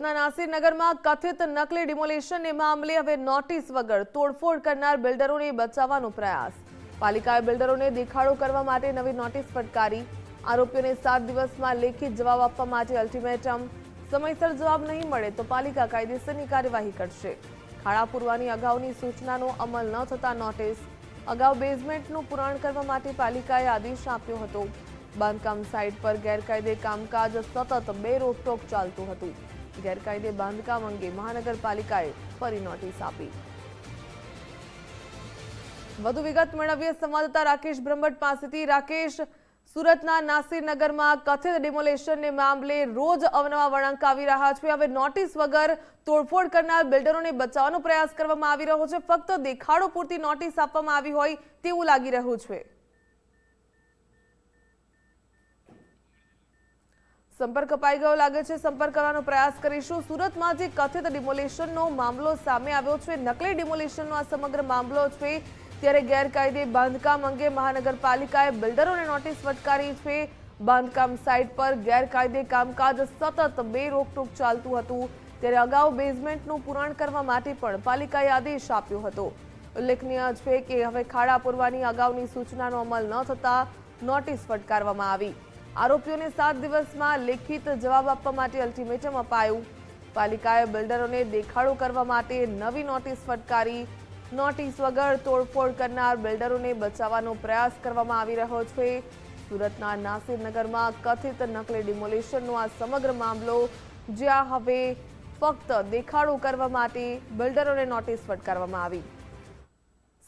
સુરતના નાસિરનગરમાં કથિત નકલી ડિમોલેશનને મામલે હવે નોટિસ વગર તોડફોડ કરનાર બિલ્ડરોને બચાવવાનો પ્રયાસ। પાલિકાએ બિલ્ડરોને દેખાડો કરવા માટે નવી નોટિસ ફટકારી। આરોપીઓને 7 દિવસમાં લેખિત જવાબ આપવા માટે અલ્ટિમેટમ। સમયસર જવાબ નહીં મળે તો પાલિકા કાયદેસરની કાર્યવાહી કરશે। ખાડા પૂરવાની અગાઉની સૂચનાનો અમલ ન થતા નોટિસ। અગાઉ બેઝમેન્ટનું પુરાણ કરવા માટે પાલિકાએ આદેશ આપ્યો હતો। બાંધકામ સાઇટ પર ગેરકાયદે કામકાજ સતત 2 રોકટોક ચાલતું હતું। ગેરકાયદે બાંધકામ અંગે મહાનગરપાલિકાએ ફરી નોટિસ આપી। વધુ વિગત મેળવીએ સંવાદદાતા રાકેશ બ્રહ્મભટ્ટ પાસેથી। રાકેશ, સુરતના નાસિરનગરમાં કથિત ડિમોલેશનને મામલે રોજ અવનવા વળાંક આવી રહ્યા છે। હવે નોટિસ વગર તોડફોડ કરનાર બિલ્ડરોને બચાવવાનો પ્રયાસ કરવામાં આવી રહ્યો છે। ફક્ત દેખાડો પૂરતી નોટિસ આપવામાં આવી હોય તેવું લાગી રહ્યું છે। સંપર્ક અપાઈ ગયો લાગે છે, સંપર્ક કરવાનો પ્રયાસ કરીશું। સુરતમાં જે કથિત ડિમોલેશનનો મામલો સામે આવ્યો છે, નકલી ડિમોલેશનનો આ સમગ્ર મામલો છે, ત્યારે ગેરકાયદે બાંધકામ અંગે મહાનગરપાલિકાએ બિલ્ડરોને નોટિસ ફટકારી છે। બાંધકામ સાઇટ પર ગેરકાયદે કામકાજ સતત 2 રોકટોક ચાલતું હતું, ત્યારે અગાઉ બેઝમેન્ટનું પુરાણ કરવા માટે પણ પાલિકાએ આદેશ આપ્યો હતો। ઉલ્લેખનીય છે કે હવે ખાડા પૂરવાની અગાઉની સૂચનાનો અમલ ન થતા નોટિસ ફટકારવામાં આવી। આરોપીઓને 7 દિવસમાં લેખિત જવાબ આપવા માટે અલ્ટિમેટમ અપાયું। પાલિકાએ બિલ્ડરોને દેખાડો કરવા માટે નવી નોટિસ ફટકારી। નોટિસ વગર તોડફોડ કરનાર બિલ્ડરોને બચાવવાનો પ્રયાસ કરવામાં આવી રહ્યો છે। સુરતના નાસિરનગરમાં કથિત નકલી ડિમોલેશનનો આ સમગ્ર મામલો, જ્યાં હવે ફક્ત દેખાડો કરવા માટે બિલ્ડરોને નોટિસ ફટકારવામાં આવી।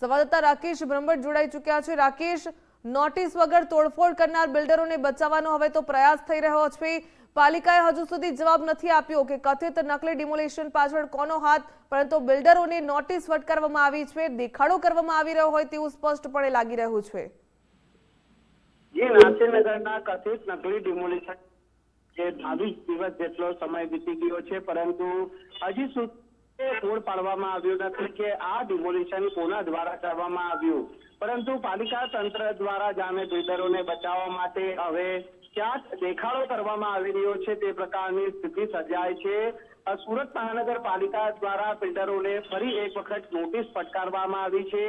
સંવાદદાતા રાકેશ બ્રહ્મભટ્ટ જોડાઈ ચૂક્યા છે। રાકેશ, નોટિસ વગર તોડફોડ કરનાર બિલ્ડરોને બચાવવાનો હવે તો પ્રયાસ થઈ રહ્યો છે। પાલિકાએ હજુ સુધી જવાબ નથી આપ્યો કે કથિત નકલી ડિમોલેશન પાછળ કોનો હાથ, પરંતુ બિલ્ડરોને નોટિસ ફટકારવામાં આવી છે, દેખાડો કરવામાં આવી રહ્યો હોય તેવું સ્પષ્ટપણે લાગી રહ્યું છે। જે નાસિરનગરના કથિત નકલી ડિમોલેશન જે 22 દિવસ જેટલો સમય વીતી ગયો છે, પરંતુ હજી સુધી તોડ પાડવામાં આવ્યું નથી કે આ ડિમોલેશન કોના દ્વારા કરવામાં આવ્યું। પરંતુ પાલિકા તંત્ર દ્વારા જાણે બિલ્ડરોને બચાવવા માટે હવે ક્યાંક દેખાડો કરવામાં આવી રહ્યો છે તે પ્રકારની સ્થિતિ સર્જાય છે। સુરત મહાનગરપાલિકા દ્વારા બિલ્ડરોને ફરી એક વખત નોટિસ ફટકારવામાં આવી છે।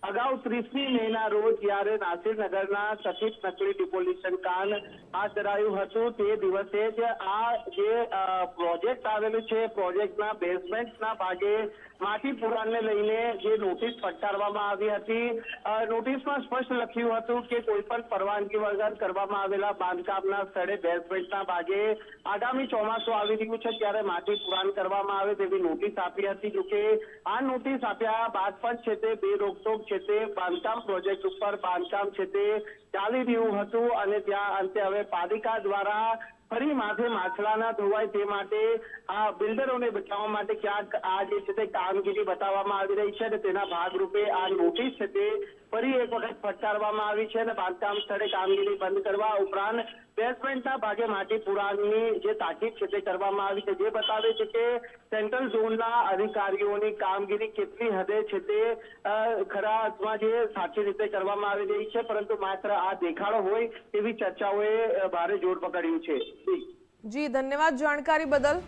અગાઉ 30મી મેના રોજ જ્યારે નાસિરનગરના કથિત નકલી ડિમોલેશન કામ હાથ ધરાયું હતું, તે દિવસે જ આ જે પ્રોજેક્ટ આવેલું છે, પ્રોજેક્ટના બેઝમેન્ટના ભાગે માટી પુરાણને લઈને જે નોટિસ ફટકારવામાં આવી હતી। નોટિસમાં સ્પષ્ટ લખ્યું હતું કે કોઈ પણ પરવાનગી વગર કરવામાં આવેલા બાંધકામના સ્થળે બેઝમેન્ટના ભાગે આગામી ચોમાસું આવી રહ્યું છે ત્યારે માટી પુરાણ કરવામાં આવે તેવી નોટિસ આપી હતી। જોકે આ નોટિસ આપ્યા બાદ પણ છે તે 2 રોકટોક છે તે બાંધકામ પ્રોજેક્ટ ઉપર બાંધકામ છે તે ચાલી રહ્યું હતું અને ત્યાં અંતે હવે પાલિકા દ્વારા ફરી માથે માછલા ના ધોવાય તે માટે આ બિલ્ડરોને બચાવવા માટે ક્યાંક આ જે છે તે કામગીરી બતાવવામાં આવી રહી છે અને તેના ભાગરૂપે આ નોટિસ છે તે ફરી એક વખત ફટકારવામાં આવી છે અને બાંધકામ સ્થળે કામગીરી બંધ કરવા ઉપરાંત બેઝમેન્ટના ભાગે માટી પુરાણની જે તાકીદ છે તે કરવામાં આવી છે, જે બતાવે છે કે સેન્ટ્રલ ઝોનના અધિકારીઓની કામગીરી કેટલી હદે છે તે ખરા અર્થમાં જે સાચી રીતે કરવામાં આવી રહી છે, પરંતુ માત્ર આ દેખાડો હોય તેવી ચર્ચાઓએ ભારે જોર પકડ્યું છે। જી, ધન્યવાદ જાણકારી બદલ।